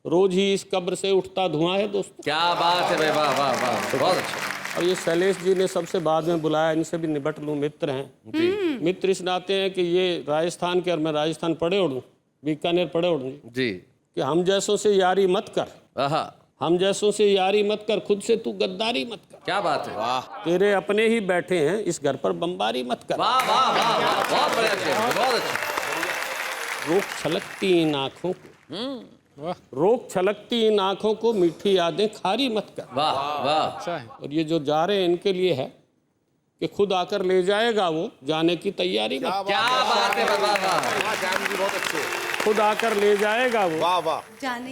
रोज ही इस कब्र से उठता धुआं है दोस्तों। क्या बात है भाई, वाह वाह वाह, बहुत अच्छा। और ये शैलेश जी ने सबसे बाद में बुलाया, इनसे भी निपट लूँ, मित्र हैं। मित्र इस नाते हैं कि ये राजस्थान के और मैं राजस्थान पढ़े उड़ूँ, बीकानेर पढ़े उड़ूँ जी, कि हम जैसों से यारी मत कर, हम जैसों से यारी मत कर, खुद से तू गद्दारी मत कर। क्या बात है, वाह। तेरे अपने ही बैठे हैं इस घर पर बमबारी मत कर। वाह वाह वाह वाह, बहुत बढ़िया शेर, बहुत अच्छा। रोक छलकती इन आँखों को, रोक छलकती इन आँखों को, मीठी यादें खारी मत कर। वाह वाह। और ये जो जा रहे हैं इनके लिए है कि खुद आकर ले जाएगा वो, जाने की तैयारी मत। क्या बात है, वाह वाह। बहुत अच्छे। खुद आकर ले जाएगा वो, वाह वाह।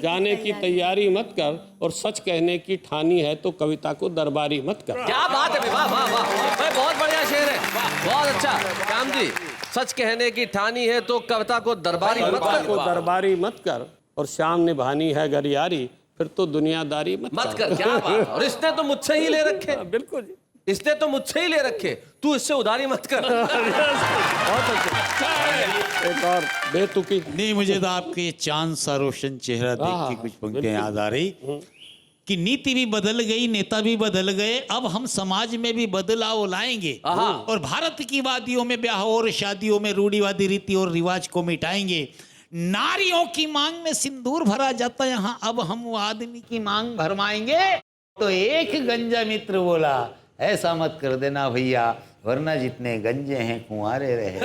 जाने की तैयारी मत कर, और सच कहने की ठानी है तो कविता को दरबारी मत कर। क्या बात है, वाह वाह वाह, बहुत बढ़िया शेर है। बहुत अच्छा श्याम जी, सच कहने की ठानी है तो कविता को दरबारी मत कर। को दरबारी मत कर, और श्याम निभानी है गरियारी, फिर तो दुनियादारी मत कर। क्या बात। और इसने तो मुझसे ही ले रखे। बिल्कुल जी, इसने तो मुझसे ही ले रखे, तू इससे उधारी मत कर। बहुत अच्छा। एक और बेतुकी। नहीं, मुझे तो आपके चांद सा रोशन चेहरा देख के कुछ पंक्तियां याद आ रही कि नीति भी बदल गई, नेता भी बदल गए, अब हम समाज में भी बदलाव लाएंगे और भारत की वादियों में ब्याह और शादियों में रूढ़िवादी रीति और रिवाज को मिटाएंगे। नारियों की मांग में सिंदूर भरा जाता यहाँ, अब हम वो आदमी की मांग भरमाएंगे। तो एक गंजा मित्र बोला, ऐसा मत कर देना भैया, वरना जितने गंजे हैं कुंवारे रहे।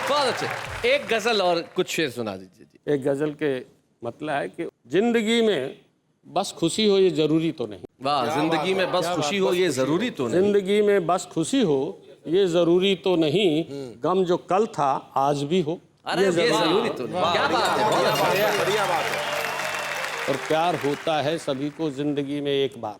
बहुत अच्छे। एक गजल और कुछ शेर सुना दीजिए जी। एक गजल के मतलब है कि जिंदगी में बस खुशी हो ये जरूरी तो नहीं। वाह, जिंदगी में बस खुशी हो ये जरूरी तो नहीं। जिंदगी में बस खुशी हो ये जरूरी तो नहीं, गम जो कल था आज भी हो ये जरूरी तो नहीं। क्या बात है, बहुत अच्छा, बढ़िया बात है। और प्यार होता है सभी को जिंदगी में एक बार।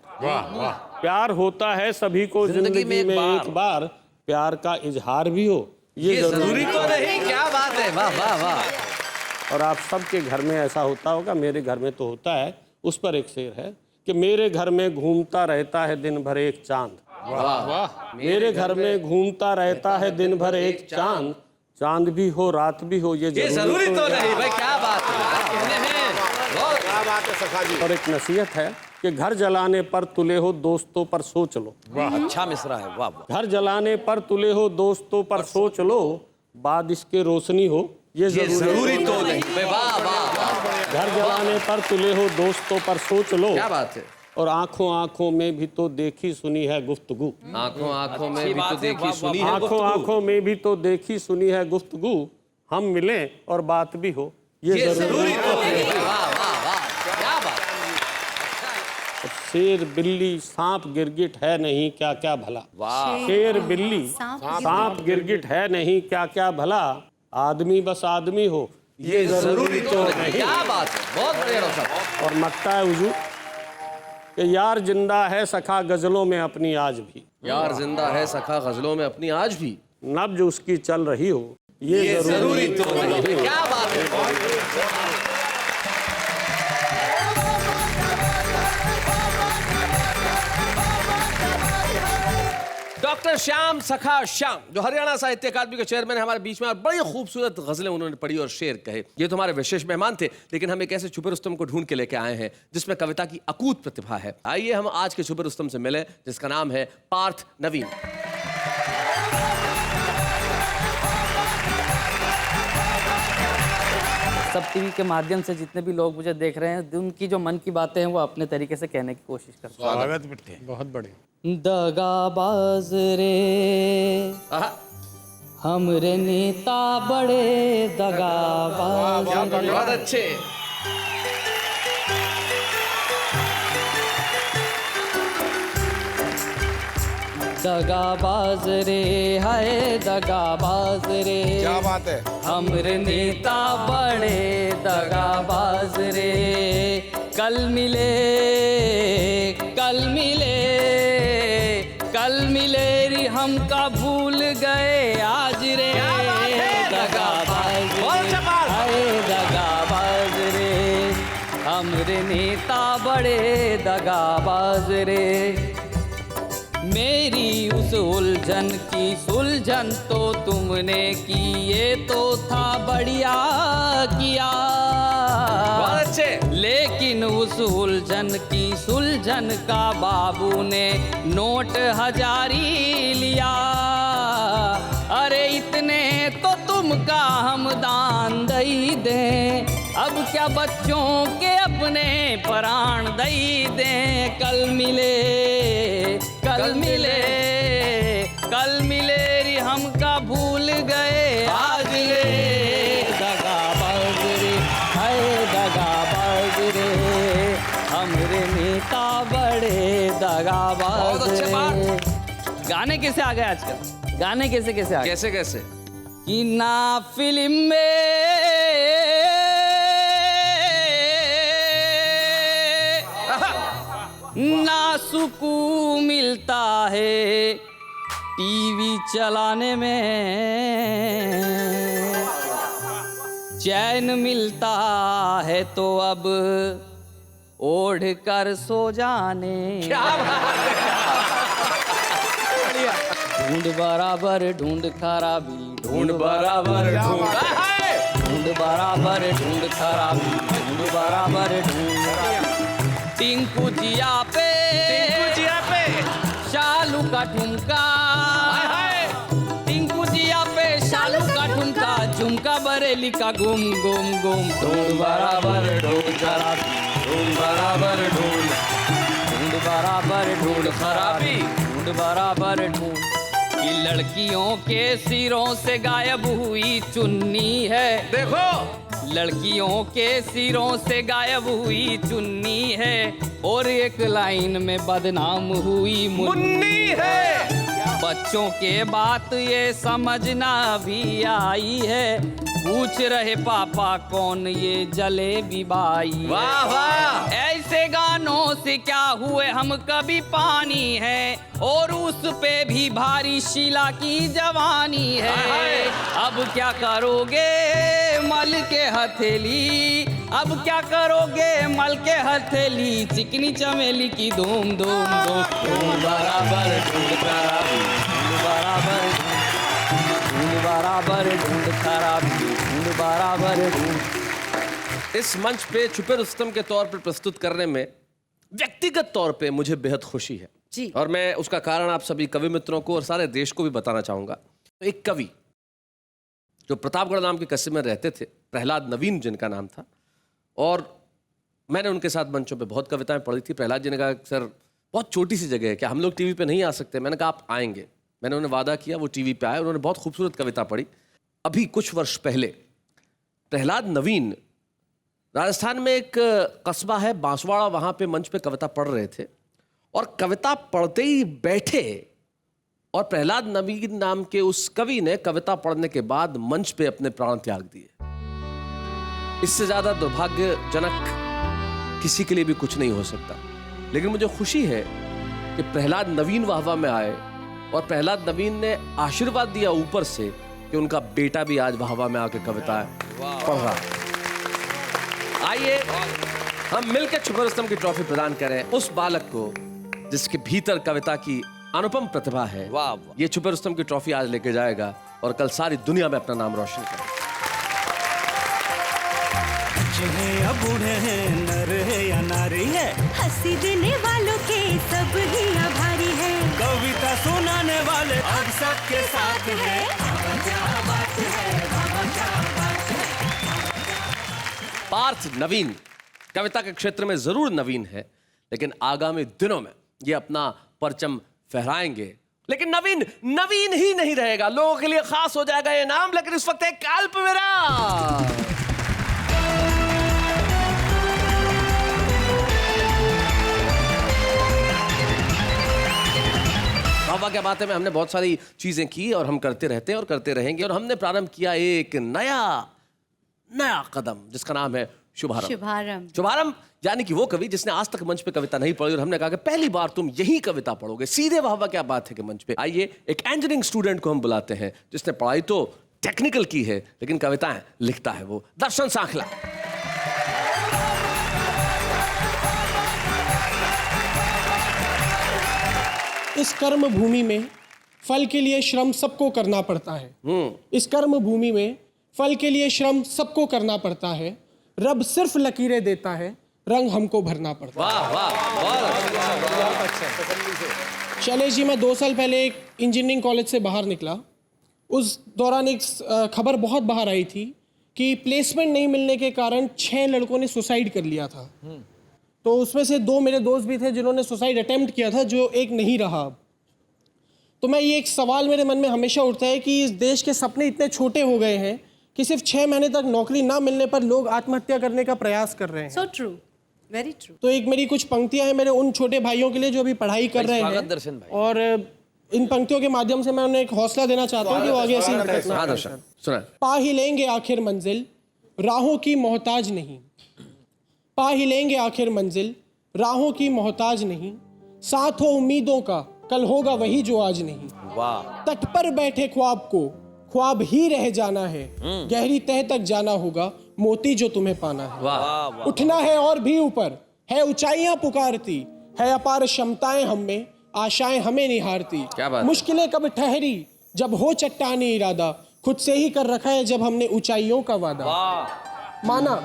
प्यार होता है सभी को जिंदगी में एक बार, प्यार का इजहार भी हो ये जरूरी तो नहीं। क्या बात है, वाह वाह वाह। और आप सबके घर में ऐसा होता होगा, मेरे घर में तो होता है। उस पर एक शेर है कि मेरे घर में घूमता रहता है दिन भर एक चांद। मेरे घर में घूमता रहता है दिन भर एक चांद, चांद भी हो रात भी हो ये जरूरी तो नहीं। भाई क्या बात है, क्या बात है सखा जी। और एक नसीहत है कि घर जलाने पर तुले हो दोस्तों पर सोच लो। अच्छा मिसरा है, वाह। घर जलाने पर तुले हो दोस्तों पर सोच लो, बाद इसके रोशनी हो ये जरूरी तो नहीं। वाह वाह। घर जलाने पर तुले हो दोस्तों पर सोच लो। क्या बात है। और आंखों आंखों में भी तो देखी सुनी है गुफ्तगू। आंखों आंखों में भी तो देखी सुनी है आंखों आंखों में भी तो देखी सुनी है गुफ्तगू, हम मिले और बात भी हो ये जरूरी तो नहीं। वाह वाह वाह, क्या बात। शेर बिल्ली सांप गिरगिट है नहीं क्या क्या भला। शेर बिल्ली सांप गिरगिट है नहीं क्या क्या भला, आदमी बस आदमी हो ये जरूरी तो नहीं। क्या बात है, बहुत बढ़िया डॉक्टर। और मक्ता है हुजूर कि यार जिंदा है सखा गजलों में अपनी आज भी। यार जिंदा है सखा गजलों में अपनी आज भी, नब्ज उसकी चल रही हो ये जरूरी तो नहीं। क्या बात है। डॉक्टर श्याम सखा श्याम, जो हरियाणा साहित्य अकादमी के चेयरमैन है, हमारे बीच में, और बड़ी खूबसूरत गजलें उन्होंने पढ़ी और शेर कहे। ये तो हमारे विशेष मेहमान थे, लेकिन हम एक ऐसे छुपे रुस्तम को ढूंढ के लेके आए हैं जिसमें कविता की अकूत प्रतिभा है। आइए हम आज के छुपे रुस्तम से मिले, जिसका नाम है पार्थ नवीन। सब टीवी के माध्यम से जितने भी लोग मुझे देख रहे हैं, उनकी जो मन की बातें हैं वो अपने तरीके से कहने की कोशिश करते हैं। स्वागत मिट्टे। बहुत बढ़िया। दगाबाज रे हमरे नेता बड़े दगाबाज रे। बहुत अच्छे। दगाबाज रे हाय दगाबाज रे, क्या बात है। हमरे नेता बड़े दगाबाज रे। कल मिले कल मिले कल मिले री हमका भूल गए आज रे। दगाबाज रे हाय दगाबाज रे, हमरे नेता बड़े दगाबाज रे। मेरी उस उलझन की सुलझन तो तुमने की, ये तो था बढ़िया किया। लेकिन उस उलझन की सुलझन का बाबू ने नोट हजारी लिया। अरे इतने तो तुमका हम दान दई दें, अब क्या बच्चों के अपने प्राण दई दें। कल मिले कल मिले कल मिले री हमका भूल गए आज रे। दगाबाज रे हाय दगाबाज रे, हमरे नेता बड़े दगाबाज रे। गाने कैसे आ गए आजकल? गाने कैसे कैसे आ गए? कैसे कैसे? कि ना फिल्म में ना सुकून मिलता है टीवी चलाने में, चैन मिलता है तो अब ओढ़ कर सो जाने। ढूंढ बराबर ढूंढ खराबी, ढूंढ बराबर ढूंढ बराबर ढूंढ खराबी, ढूंढ बराबर ढूंढ। टिंकू जिया पे शालू का ठुमका, टिंकू जिया पे शालू का ठुमका, झुमका बरेली का गुम गुम गुम। ढूंढ बराबर ढूंढ खराबी, ढूंढ बराबर ढूंढ बराबर ढूंढ खराबी, ढूंढ बराबर ढूंढ। कि लड़कियों के सिरों से गायब हुई चुन्नी है, देखो लड़कियों के सिरों से गायब हुई चुन्नी है, और एक लाइन में बदनाम हुई मुन्नी है। बच्चों के बात ये समझना भी आई है, पूछ रहे पापा कौन ये जलेबी बाई। वाह वाह, ऐसे गानों से क्या हुए हम कभी पानी है, और उस पे भी भारी शीला की जवानी है। अब क्या करोगे मल के हथेली, अब क्या करोगे मल के हथेली, चिकनी चमेली की धूम धूम धूम। ढूंढ बराबर ढूंढ खराबी, ढूंढ बराबर ढूंढ बराबर ढूंढ खराबी, ढूंढ बराबर ढूंढ। इस मंच पे छुपे रुस्तम के तौर पर प्रस्तुत करने में व्यक्तिगत तौर पे मुझे बेहद खुशी है जी। और मैं उसका कारण आप सभी कवि मित्रों को और सारे देश को भी बताना चाहूंगा। एक कवि जो प्रतापगढ़ नाम के कस्बे में रहते थे, प्रहलाद नवीन जिनका नाम था, और मैंने उनके साथ मंचों पे बहुत कविताएं पढ़ी थी। प्रहलाद जी ने कहा सर बहुत छोटी सी जगह है, क्या हम लोग टीवी पे नहीं आ सकते? मैंने कहा आप आएंगे। मैंने उन्हें वादा किया, वो टीवी पे आए, उन्होंने बहुत खूबसूरत कविता पढ़ी। अभी कुछ वर्ष पहले प्रहलाद नवीन राजस्थान में एक कस्बा है बांसवाड़ा, वहाँ पे मंच पे कविता पढ़ रहे थे, और कविता पढ़ते ही बैठे और प्रहलाद नवीन नाम के उस कवि ने कविता पढ़ने के बाद मंच पे अपने प्राण त्याग दिए। इससे ज्यादा दुर्भाग्यजनक किसी के लिए भी कुछ नहीं हो सकता। लेकिन मुझे खुशी है कि प्रहलाद नवीन वाहवा में आए और प्रहलाद नवीन ने आशीर्वाद दिया ऊपर से कि उनका बेटा भी आज वाहवा में आके कविताएं पढ़ रहा है। आइए हम मिलकर छुपे रुस्तम की ट्रॉफी प्रदान करें उस बालक को जिसके भीतर कविता की अनुपम प्रतिभा है। वाह वाह। ये छुपे रुस्तम की ट्रॉफी आज लेके जाएगा और कल सारी दुनिया में अपना नाम रोशन करेगा। या बूढ़े हैं, नर है या नारी है, हंसी देने वालों के सब ही आभारी है, कविता सुनाने वाले अब सबके साथ है। पार्थ नवीन कविता के क्षेत्र में जरूर नवीन है, लेकिन आगामी दिनों में ये अपना परचम फहराएंगे। लेकिन नवीन नवीन ही नहीं रहेगा, लोगों के लिए खास हो जाएगा ये नाम। लेकिन इस वक्त एक अल्प विराम। बाबा क्या बात है में हमने बहुत सारी चीजें की और हम करते रहते हैं और करते रहेंगे, और हमने प्रारंभ किया एक नया कदम जिसका नाम है शुभारंभ। शुभारंभ यानी कि वो कवि जिसने आज तक मंच पे कविता नहीं पढ़ी और हमने कहा कि पहली बार तुम यही कविता पढ़ोगे सीधे। वाह क्या बात है कि मंच पे आइए एक इंजीनियरिंग स्टूडेंट को हम बुलाते हैं जिसने पढ़ाई तो टेक्निकल की है लेकिन कविताएं लिखता है वो। दर्शन सांखला। इस कर्म भूमि में फल के लिए श्रम सबको करना पड़ता है। इस कर्म भूमि में फल के लिए श्रम सबको करना पड़ता है। रब सिर्फ लकीरें देता है, रंग हमको भरना पड़ता है। वाह वाह, बहुत अच्छा। शैलेश जी, मैं 2 साल पहले एक इंजीनियरिंग कॉलेज से बाहर निकला। उस दौरान एक खबर बहुत बाहर आई थी कि प्लेसमेंट नहीं मिलने के कारण 6 लड़कों ने सुसाइड कर लिया था। तो उसमें से 2 मेरे दोस्त भी थे जिन्होंने सुसाइड अटेम्प्ट किया था, जो एक नहीं रहा। तो मैं ये एक सवाल मेरे मन में हमेशा उठता है कि इस देश के सपने इतने छोटे हो गए हैं कि सिर्फ 6 महीने तक नौकरी ना मिलने पर लोग आत्महत्या करने का प्रयास कर रहे हैं। So true, very true. तो एक मेरी कुछ पंक्तियां हैं मेरे उन छोटे भाइयों के लिए जो अभी पढ़ाई कर रहे हैं, दर्शन भाई। और इन पंक्तियों के माध्यम से मैं उन्हें एक हौसला देना चाहता हूँ कि वो आगे ऐसी हाँ दर्शन सुना। पा ही लेंगे आखिर मंजिल, राहों की मोहताज नहीं। पा ही लेंगे आखिर मंजिल, राहों की मोहताज नहीं, साथ हो उम्मीदों का, कल होगा वही जो आज नहीं। वाह। तट पर बैठे ख्वाब को ख्वाब ही रह जाना है, गहरी तह तक जाना होगा, मोती जो तुम्हें पाना है। वाह। उठना है और भी ऊपर, है ऊंचाइयां पुकारती, है अपार क्षमताएं हम में, आशाएं हमें निहारती। क्या बात है। मुश्किलें कब ठहरी जब हो चट्टानी इरादा, खुद से ही कर रखा है जब हमने ऊंचाइयों का वादा। माना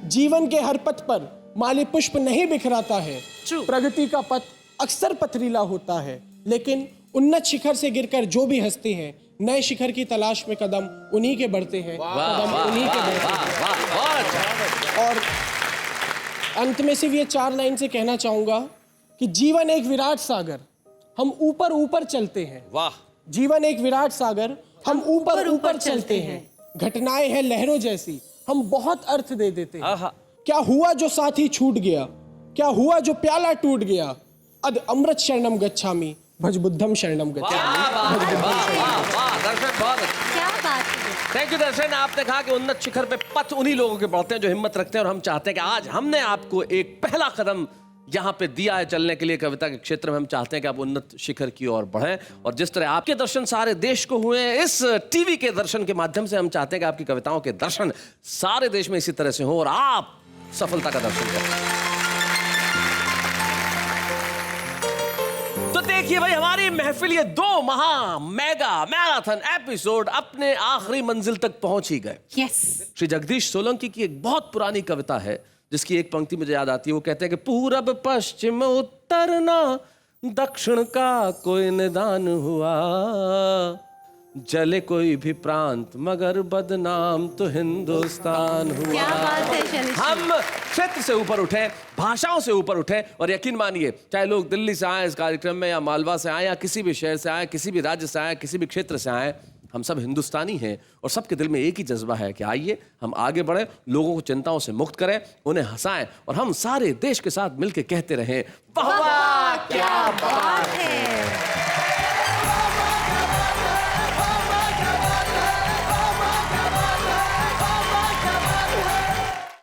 जीवन के हर पथ पर माली पुष्प नहीं बिखराता है, प्रगति का पथ अक्सर पथरीला होता है, लेकिन उन्नत शिखर से गिरकर जो भी हंसते हैं, नए शिखर की तलाश में कदम उन्हीं के बढ़ते हैं, कदम उन्हीं के बढ़ते हैं। और अंत में सिर्फ ये 4 लाइन से कहना चाहूंगा कि जीवन एक विराट सागर, हम ऊपर ऊपर चलते हैं। वाह। जीवन एक विराट सागर, हम ऊपर ऊपर चलते हैं। घटनाएं हैं लहरों जैसी, हम बहुत अर्थ दे देते हैं। क्या हुआ जो साथी छूट गया, क्या हुआ जो प्याला टूट गया, अद अमृत शरणम गच्छामि, भज बुद्धम शरणम गच्छामि। दर्शन बहुत क्या बात है। थैंक यू दर्शन। आपने कहा कि उन्नत शिखर पे पथ उन्हीं लोगों के बढ़ते हैं जो हिम्मत रखते हैं, और हम चाहते हैं कि आज हमने आपको एक पहला कदम यहाँ पे दिया है चलने के लिए कविता के क्षेत्र में। हम चाहते हैं कि आप उन्नत शिखर की ओर बढ़ें, और जिस तरह आपके दर्शन सारे देश को हुए हैं इस टीवी के दर्शन के माध्यम से, हम चाहते हैं कि आपकी कविताओं के दर्शन सारे देश में इसी तरह से हो और आप सफलता का दर्शन करें। तो देखिए भाई, हमारी महफिल ये 2 मेगा मैराथन एपिसोड अपने आखिरी मंजिल तक पहुंच ही गए। यस। श्री जगदीश सोलंकी की एक बहुत पुरानी कविता है जिसकी एक पंक्ति मुझे याद आती है। वो कहते हैं कि पूरब पश्चिम उत्तर ना दक्षिण का कोई निदान हुआ, जले कोई भी प्रांत मगर बदनाम तो हिंदुस्तान हुआ। क्या बात है शैलेश। हम क्षेत्र से ऊपर उठे, भाषाओं से ऊपर उठे, और यकीन मानिए चाहे लोग दिल्ली से आए इस कार्यक्रम में, या मालवा से आए, या किसी भी शहर से आए, किसी भी राज्य से आए, किसी भी क्षेत्र से आए, हम सब हिंदुस्तानी हैं और सबके दिल में एक ही जज्बा है कि आइए हम आगे बढ़ें, लोगों को चिंताओं से मुक्त करें, उन्हें हंसाएं, और हम सारे देश के साथ मिलकर कहते रहें वाह वाह क्या बात है।